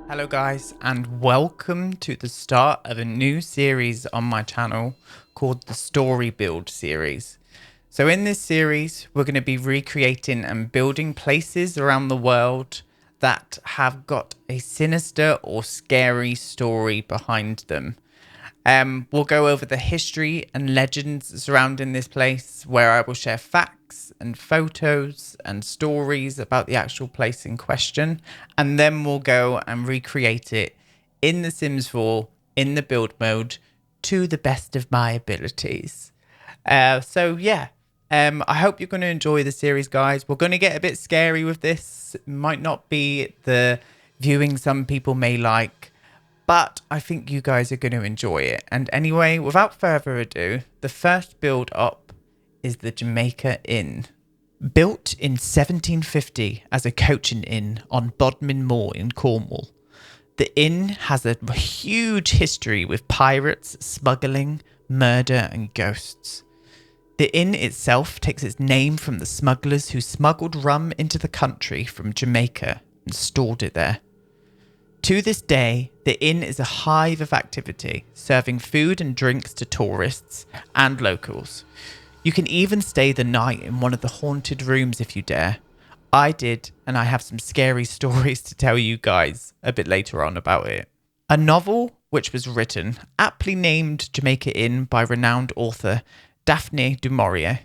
Hello guys, and welcome to the start of a new series on my channel called the Story Build series. So in this series, we're going to be recreating and building places around the world that have got a sinister or scary story behind them. We'll go over the history and legends surrounding this place, where I will share facts and photos and stories about the actual place in question. And then we'll go and recreate it in The Sims 4, in the build mode, to the best of my abilities. I hope you're going to enjoy the series, guys. We're going to get a bit scary with this. It might not be the viewing some people may like, but I think you guys are going to enjoy it. And anyway, without further ado, the first build up is the Jamaica Inn. Built in 1750 as a coaching inn on Bodmin Moor in Cornwall, the inn has a huge history with pirates, smuggling, murder and ghosts. The inn itself takes its name from the smugglers who smuggled rum into the country from Jamaica and stored it there. To this day, the inn is a hive of activity, serving food and drinks to tourists and locals. You can even stay the night in one of the haunted rooms if you dare. I did, and I have some scary stories to tell you guys a bit later on about it. A novel which was written, aptly named Jamaica Inn by renowned author Daphne du Maurier,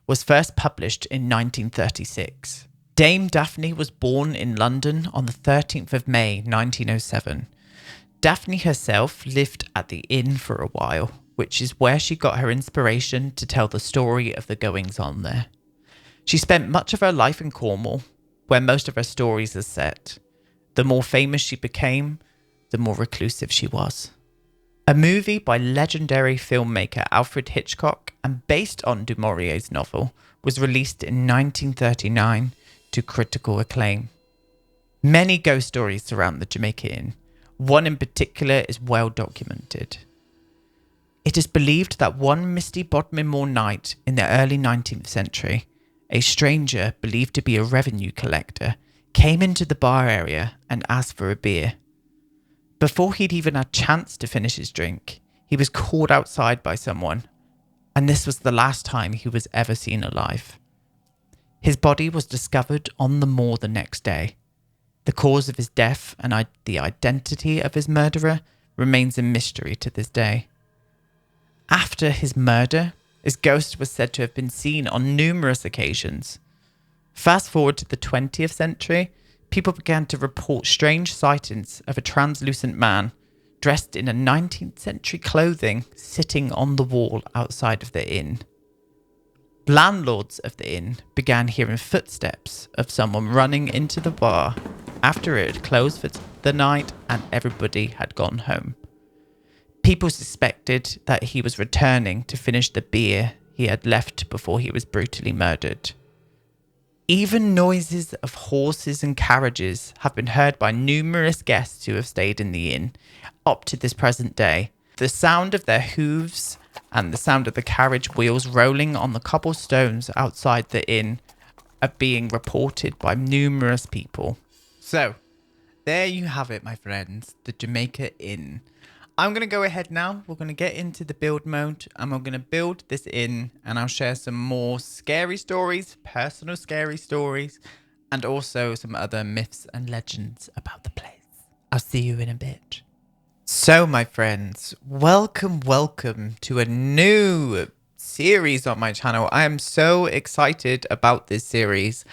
was first published in 1936. Dame Daphne was born in London on the 13th of May 1907. Daphne herself lived at the inn for a while, which is where she got her inspiration to tell the story of the goings-on there. She spent much of her life in Cornwall, where most of her stories are set. The more famous she became, the more reclusive she was. A movie by legendary filmmaker Alfred Hitchcock and based on du Maurier's novel was released in 1939 to critical acclaim. Many ghost stories surround the Jamaica Inn. One in particular is well documented. It is believed that one misty Bodmin Moor night in the early 19th century, a stranger believed to be a revenue collector came into the bar area and asked for a beer. Before he'd even had a chance to finish his drink, he was called outside by someone, and this was the last time he was ever seen alive. His body was discovered on the moor the next day. The cause of his death and the identity of his murderer remains a mystery to this day. After his murder, his ghost was said to have been seen on numerous occasions. Fast forward to the 20th century, people began to report strange sightings of a translucent man dressed in a 19th century clothing sitting on the wall outside of the inn. Landlords of the inn began hearing footsteps of someone running into the bar after it had closed for the night and everybody had gone home. People suspected that he was returning to finish the beer he had left before he was brutally murdered. Even noises of horses and carriages have been heard by numerous guests who have stayed in the inn up to this present day. The sound of their hooves and the sound of the carriage wheels rolling on the cobblestones outside the inn are being reported by numerous people. So, there you have it, my friends, the Jamaica Inn. I'm going to go ahead now. We're going to get into the build mode and we're going to build this inn, and I'll share some more scary stories, personal scary stories, and also some other myths and legends about the place. I'll see you in a bit. So, my friends, welcome to a new series on my channel. I am so excited about this series.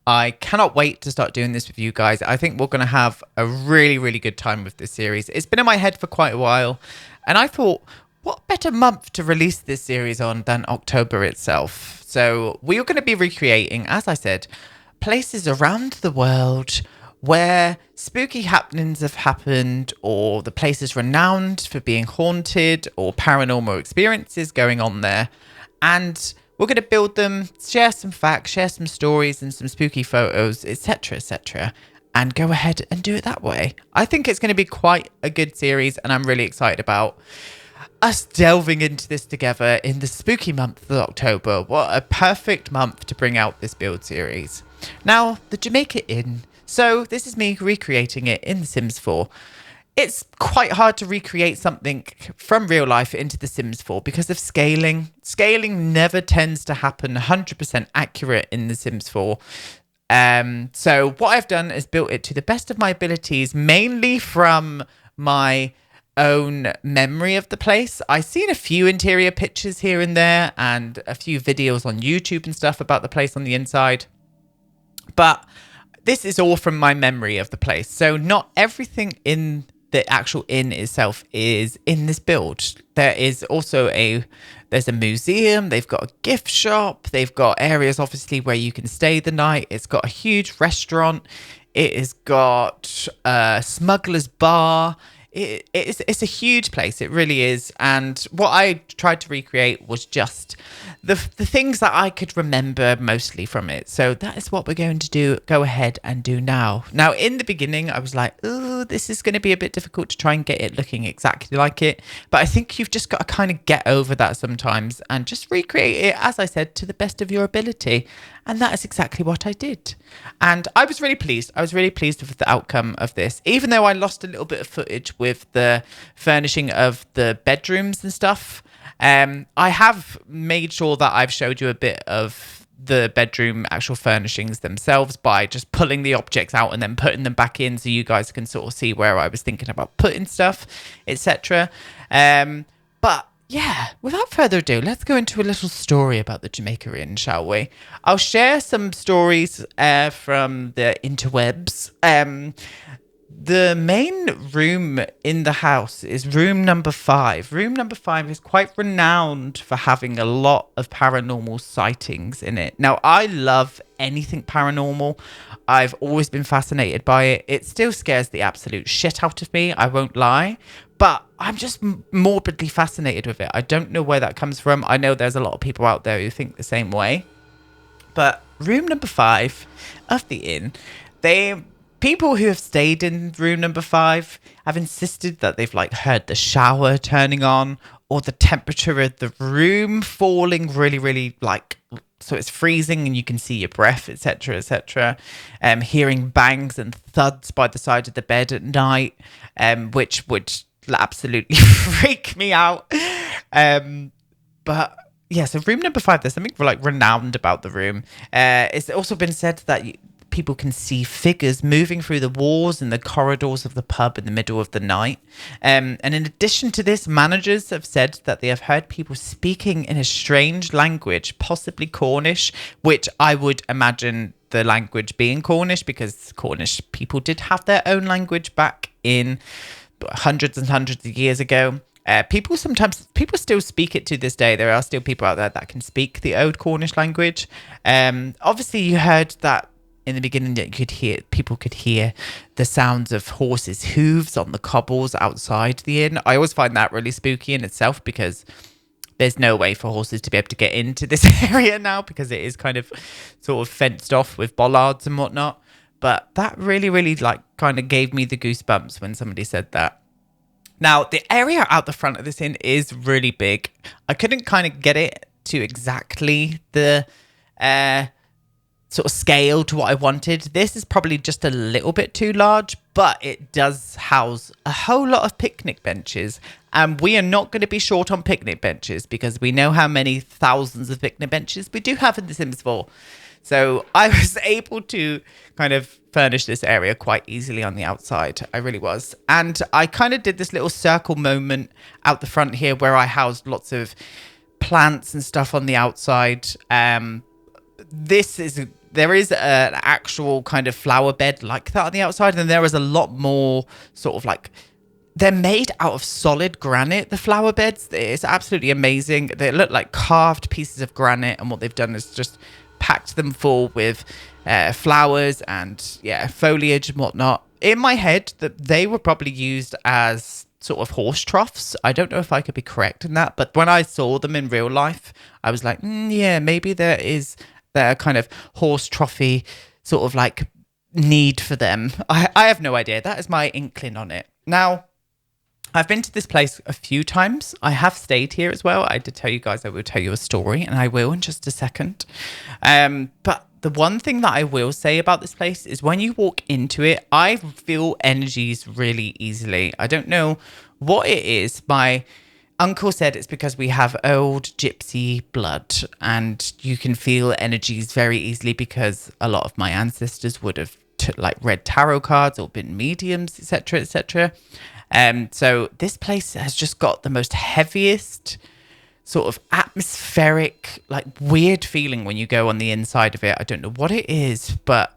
I cannot wait to start doing this with you guys. I think we're going to have a really good time with this series. It's been in my head for quite a while, and I thought, what better month to release this series on than October itself? So we are going to be recreating, as I said, places around the world where spooky happenings have happened, or the place is renowned for being haunted, or paranormal experiences going on there. And we're going to build them, share some facts, share some stories and some spooky photos, etc, and go ahead and do it that way. I think it's going to be quite a good series, and I'm really excited about us delving into this together in the spooky month of October. What a perfect month to bring out this build series. Now, the Jamaica Inn So this is me recreating it in The Sims 4. It's quite hard to recreate something from real life into The Sims 4 because of scaling. Scaling never tends to happen 100% accurate in The Sims 4. So what I've done is built it to the best of my abilities, mainly from my own memory of the place. I've seen a few interior pictures here and there and a few videos on YouTube and stuff about the place on the inside. But this is all from my memory of the place. So not everything in the actual inn itself is in this build. There is also there's a museum, they've got a gift shop, they've got areas obviously where you can stay the night. It's got a huge restaurant. It has got a smuggler's bar. It's a huge place. It really is. And what I tried to recreate was just the things that I could remember mostly from it. So that is what we're going to go ahead and do now. Now, in the beginning, I was like, oh, this is going to be a bit difficult to try and get it looking exactly like it. But I think you've just got to kind of get over that sometimes and just recreate it, as I said, to the best of your ability. And that is exactly what I did. And I was really pleased. I was really pleased with the outcome of this, even though I lost a little bit of footage with the furnishing of the bedrooms and stuff. I have made sure that I've showed you a bit of the bedroom actual furnishings themselves by just pulling the objects out and then putting them back in so you guys can sort of see where I was thinking about putting stuff, etc. But yeah, without further ado, let's go into a little story about the Jamaica Inn, shall we? I'll share some stories from the interwebs. The main room in the house is room number 5. Room number 5 is quite renowned for having a lot of paranormal sightings in it. Now, I love anything paranormal. I've always been fascinated by it. It still scares the absolute shit out of me, I won't lie. But I'm just morbidly fascinated with it. I don't know where that comes from. I know there's a lot of people out there who think the same way. But room number 5 of the inn, people who have stayed in room number 5 have insisted that they've heard the shower turning on or the temperature of the room falling really, really so it's freezing and you can see your breath, etc., etc. Hearing bangs and thuds by the side of the bed at night, which would absolutely freak me out. But yeah, so room number 5, there's something renowned about the room. It's also been said that people can see figures moving through the walls and the corridors of the pub in the middle of the night. And in addition to this, managers have said that they have heard people speaking in a strange language, possibly Cornish, which I would imagine the language being Cornish, because Cornish people did have their own language back in hundreds and hundreds of years ago. People still speak it to this day. There are still people out there that can speak the old Cornish language. Obviously, you heard that in the beginning that people could hear the sounds of horses' hooves on the cobbles outside the inn. I always find that really spooky in itself because there's no way for horses to be able to get into this area now because it is kind of sort of fenced off with bollards and whatnot. But that really, really kind of gave me the goosebumps when somebody said that. Now, the area out the front of this inn is really big. I couldn't kind of get it to exactly the sort of scale to what I wanted. This is probably just a little bit too large, but it does house a whole lot of picnic benches. And we are not going to be short on picnic benches because we know how many thousands of picnic benches we do have in The Sims 4. So I was able to kind of furnish this area quite easily on the outside. I really was. And I kind of did this little circle moment out the front here where I housed lots of plants and stuff on the outside. There is an actual kind of flower bed like that on the outside, and there is a lot more sort of they're made out of solid granite, the flower beds. It's absolutely amazing. They look like carved pieces of granite, and what they've done is just packed them full with flowers and foliage and whatnot. In my head, that they were probably used as sort of horse troughs. I don't know if I could be correct in that, but when I saw them in real life, I was like, maybe there is their kind of horse trophy sort of need for them. I have no idea. That is my inkling on it. Now, I've been to this place a few times. I have stayed here as well. I did tell you guys I will tell you a story, and I will in just a second. But the one thing that I will say about this place is when you walk into it, I feel energies really easily. I don't know what it is. My uncle said it's because we have old gypsy blood, and you can feel energies very easily because a lot of my ancestors would have read tarot cards or been mediums, etc., etc. So this place has just got the most heaviest sort of atmospheric, like weird feeling when you go on the inside of it. I don't know what it is, but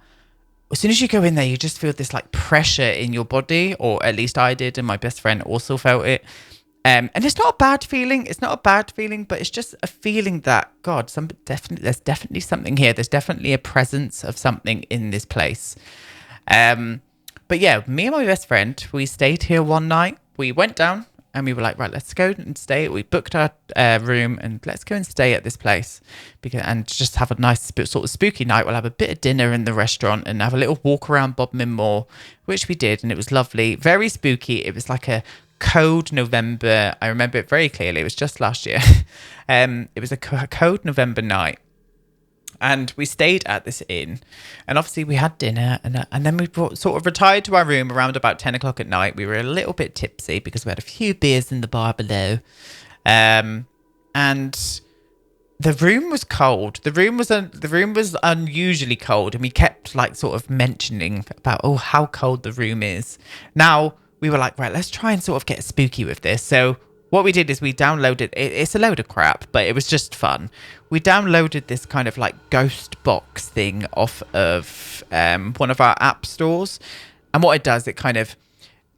as soon as you go in there, you just feel this like pressure in your body, or at least I did, and my best friend also felt it. And it's not a bad feeling. It's not a bad feeling, but it's just a feeling that, God, there's definitely something here. There's definitely a presence of something in this place. But yeah, me and my best friend, we stayed here one night. We went down and we were like, right, let's go and stay. We booked our room and let's go and stay at this place and just have a nice sort of spooky night. We'll have a bit of dinner in the restaurant and have a little walk around Bodmin Moor, which we did. And it was lovely, very spooky. It was like a cold November. I remember it very clearly. It was just last year. It was a cold November night. And we stayed at this inn, and obviously we had dinner, and then we sort of retired to our room around about 10 o'clock at night. We were a little bit tipsy because we had a few beers in the bar below, and the room was cold. The room was unusually cold, and we kept like sort of mentioning about how cold the room is. Now we were like, right, let's try and sort of get spooky with this. So what we did is we downloaded, it's a load of crap, but it was just fun. We downloaded this kind of like ghost box thing off of one of our app stores. And what it does, it kind of,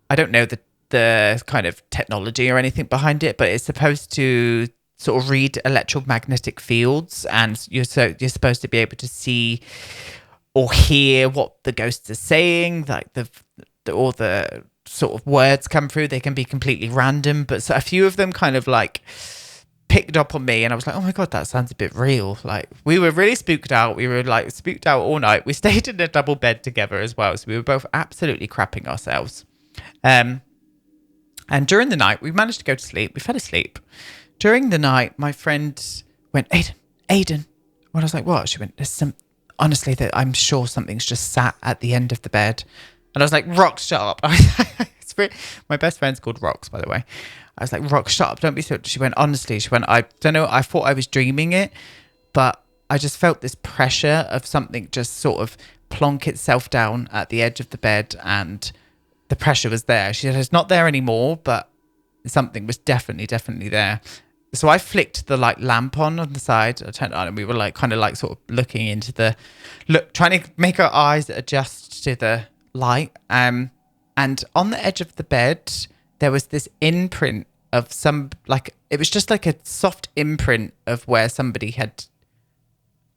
I don't know the kind of technology or anything behind it, but it's supposed to sort of read electromagnetic fields, and you're supposed to be able to see or hear what the ghosts are saying, like all the sort of words come through. They can be completely random, but so a few of them kind of like picked up on me, and I was like, oh my God, that sounds a bit real. Like, we were really spooked out. We were like spooked out all night. We stayed in a double bed together as well, so we were both absolutely crapping ourselves. And during the night, we managed to go to sleep. We fell asleep. During the night, my friend went, Aiden. When I was like, what? She went, honestly, that I'm sure something's just sat at the end of the bed. And I was like, Rox, shut up. My best friend's called Rox, by the way. I was like, Rox, shut up. Don't be so. She went, honestly, I don't know. I thought I was dreaming it, but I just felt this pressure of something just sort of plonk itself down at the edge of the bed, and the pressure was there. She said, it's not there anymore, but something was definitely there. So I flicked the like lamp on the side. I turned it on, and we were like kind of like sort of looking into trying to make our eyes adjust to the light. And on the edge of the bed, there was this imprint of it was just like a soft imprint of where somebody had,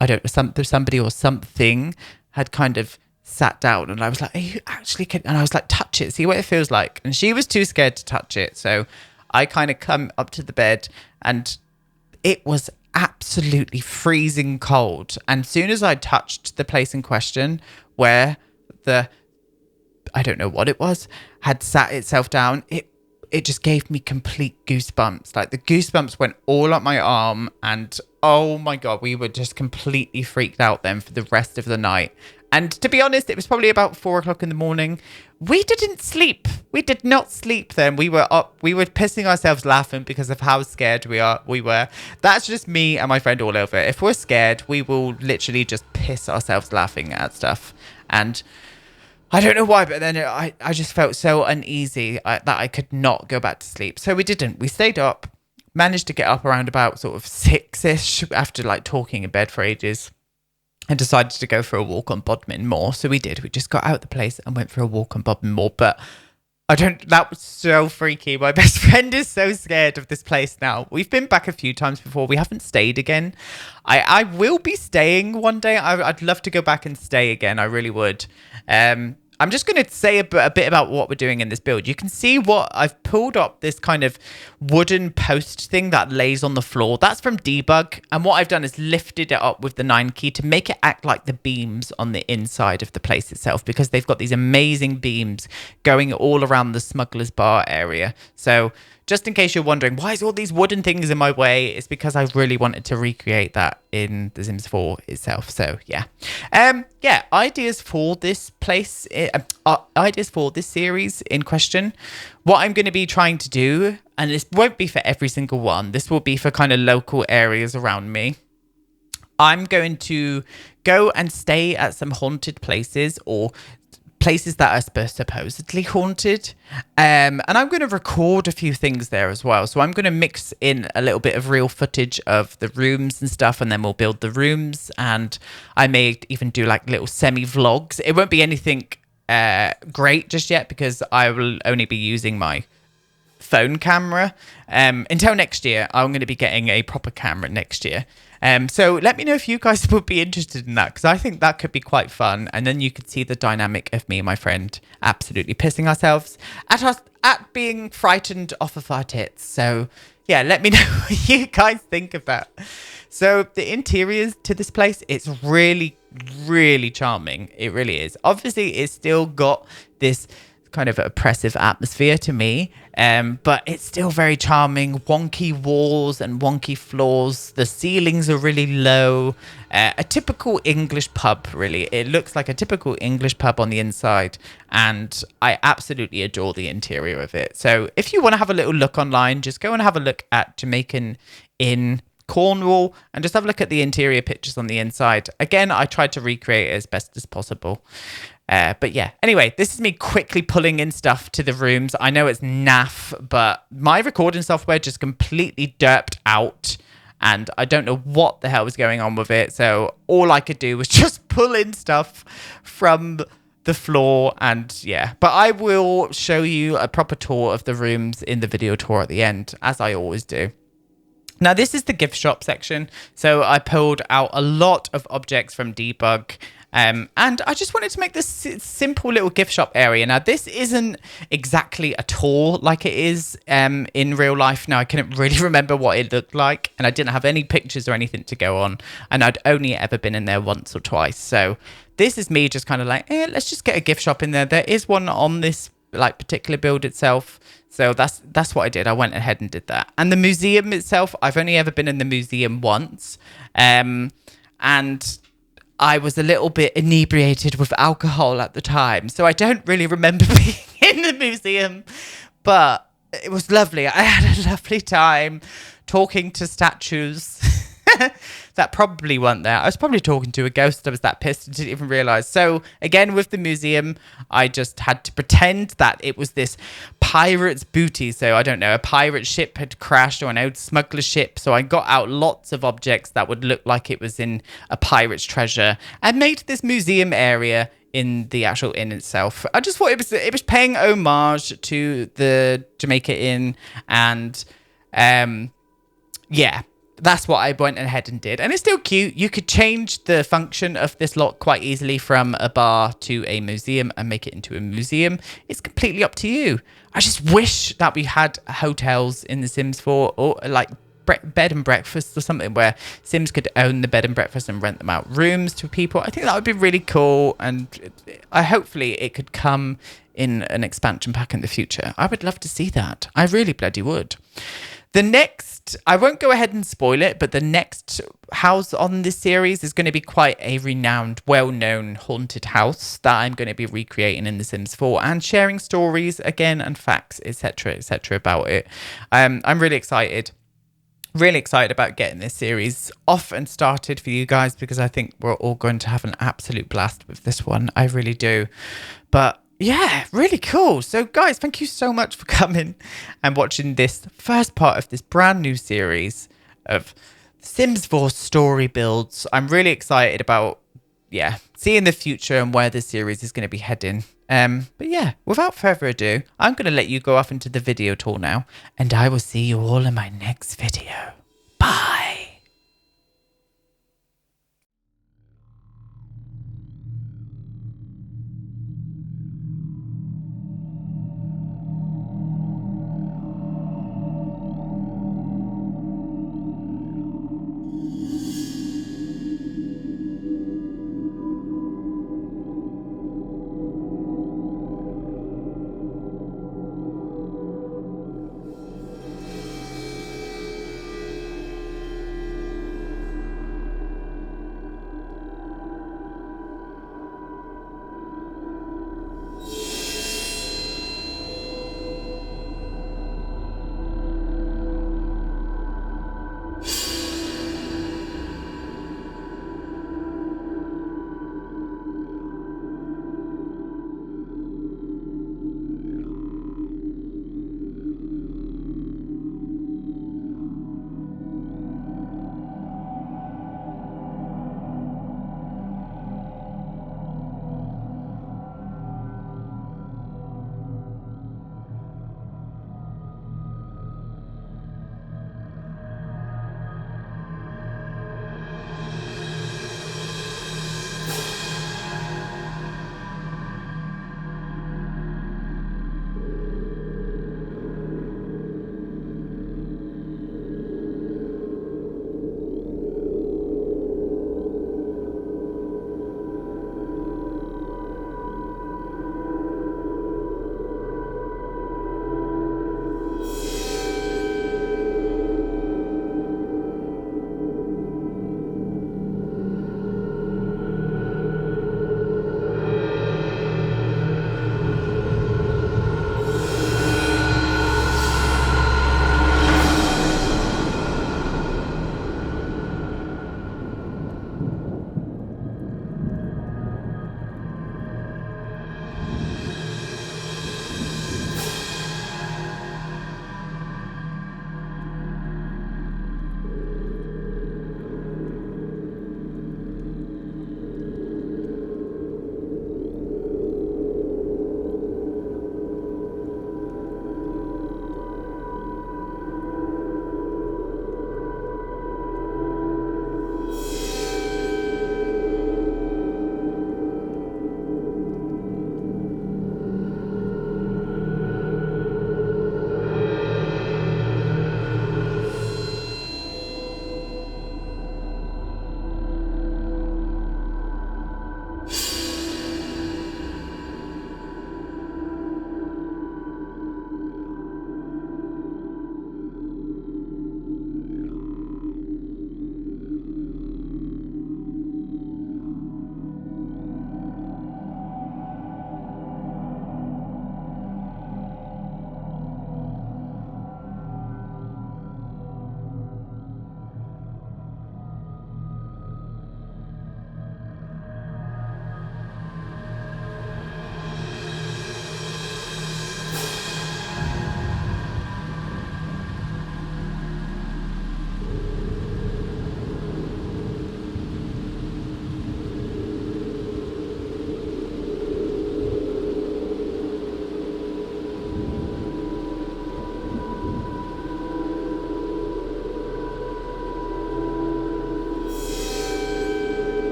I don't know, somebody or something had kind of sat down. And I was like, are you actually kidding? And I was like, touch it, see what it feels like. And she was too scared to touch it. So I kind of come up to the bed, and it was absolutely freezing cold. And as soon as I touched the place in question where I don't know what it was, had sat itself down, it just gave me complete goosebumps. Like, the goosebumps went all up my arm, and oh my God, we were just completely freaked out then for the rest of the night. And to be honest, it was probably about 4 o'clock in the morning. We didn't sleep. We did not sleep then. We were up. We were pissing ourselves laughing because of how scared we were. That's just me and my friend all over. If we're scared, we will literally just piss ourselves laughing at stuff. And I don't know why, but then I just felt so uneasy that I could not go back to sleep. So we didn't. We stayed up, managed to get up around about sort of 6-ish after like talking in bed for ages, and decided to go for a walk on Bodmin Moor. So we did. We just got out of the place and went for a walk on Bodmin Moor. But that was so freaky. My best friend is so scared of this place now. We've been back a few times before. We haven't stayed again. I will be staying one day. I'd love to go back and stay again. I really would. I'm just going to say a bit about what we're doing in this build. You can see what I've pulled up, this kind of wooden post thing that lays on the floor. That's from Debug. And what I've done is lifted it up with the 9 key to make it act like the beams on the inside of the place itself, because they've got these amazing beams going all around the Smuggler's Bar area. So just in case you're wondering, why is all these wooden things in my way? It's because I really wanted to recreate that in The Sims 4 itself. So yeah. Yeah, ideas for this place, ideas for this series in question. What I'm going to be trying to do, and this won't be for every single one, this will be for kind of local areas around me. I'm going to go and stay at some haunted places, or places that are supposedly haunted, and I'm going to record a few things there as well. So I'm going to mix in a little bit of real footage of the rooms and stuff, and then we'll build the rooms, and I may even do like little semi-vlogs. It won't be anything great just yet, because I will only be using my phone camera until next year. I'm going to be getting a proper camera next year. So let me know if you guys would be interested in that, because I think that could be quite fun. And then you could see the dynamic of me and my friend absolutely pissing ourselves at being frightened off of our tits. So yeah, let me know what you guys think of that. So the interiors to this place, it's really, really charming. It really is. Obviously, it's still got this kind of oppressive atmosphere to me, but it's still very charming. Wonky walls and wonky floors. The ceilings are really low. A typical English pub, really. It looks like a typical English pub on the inside, and I absolutely adore the interior of it. So if you want to have a little look online, just go and have a look at Jamaica Inn Cornwall and just have a look at the interior pictures on the inside. Again, I tried to recreate it as best as possible. But yeah, anyway, this is me quickly pulling in stuff to the rooms. I know it's naff, but my recording software just completely derped out, and I don't know what the hell was going on with it. So all I could do was just pull in stuff from the floor, and yeah. But I will show you a proper tour of the rooms in the video tour at the end, as I always do. Now, this is the gift shop section. So I pulled out a lot of objects from Debug. And I just wanted to make this simple little gift shop area. Now, this isn't exactly a tour like it is in real life. Now, I couldn't really remember what it looked like, and I didn't have any pictures or anything to go on, and I'd only ever been in there once or twice. So this is me just kind of like, let's just get a gift shop in there. There is one on this like particular build itself. So that's what I did. I went ahead and did that. And the museum itself, I've only ever been in the museum once. And I was a little bit inebriated with alcohol at the time, so I don't really remember being in the museum, but it was lovely. I had a lovely time talking to statues that probably weren't there. I was probably talking to a ghost. I was that pissed, I didn't even realize. So again, with the museum, I just had to pretend that it was this pirate's booty. So I don't know, a pirate ship had crashed, or an old smuggler ship. So I got out lots of objects that would look like it was in a pirate's treasure, and made this museum area in the actual inn itself. I just thought it was paying homage to the Jamaica Inn, and yeah, that's what I went ahead and did. And it's still cute. You could change the function of this lot quite easily from a bar to a museum and make it into a museum. It's completely up to you. I just wish that we had hotels in The Sims 4, or like bed and breakfast or something, where Sims could own the bed and breakfast and rent them out rooms to people. I think that would be really cool, and hopefully it could come in an expansion pack in the future. I would love to see that. I really bloody would. The next, I won't go ahead and spoil it, but the next house on this series is going to be quite a renowned, well-known haunted house that I'm going to be recreating in The Sims 4 and sharing stories again and facts, etc., about it. I'm really excited. Really excited about getting this series off and started for you guys, because I think we're all going to have an absolute blast with this one. I really do. But yeah, really cool. So guys, thank you so much for coming and watching this first part of this brand new series of Sims 4 story builds. I'm really excited about, seeing the future and where this series is going to be heading. But yeah, without further ado, I'm going to let you go off into the video tour now, and I will see you all in my next video. Bye.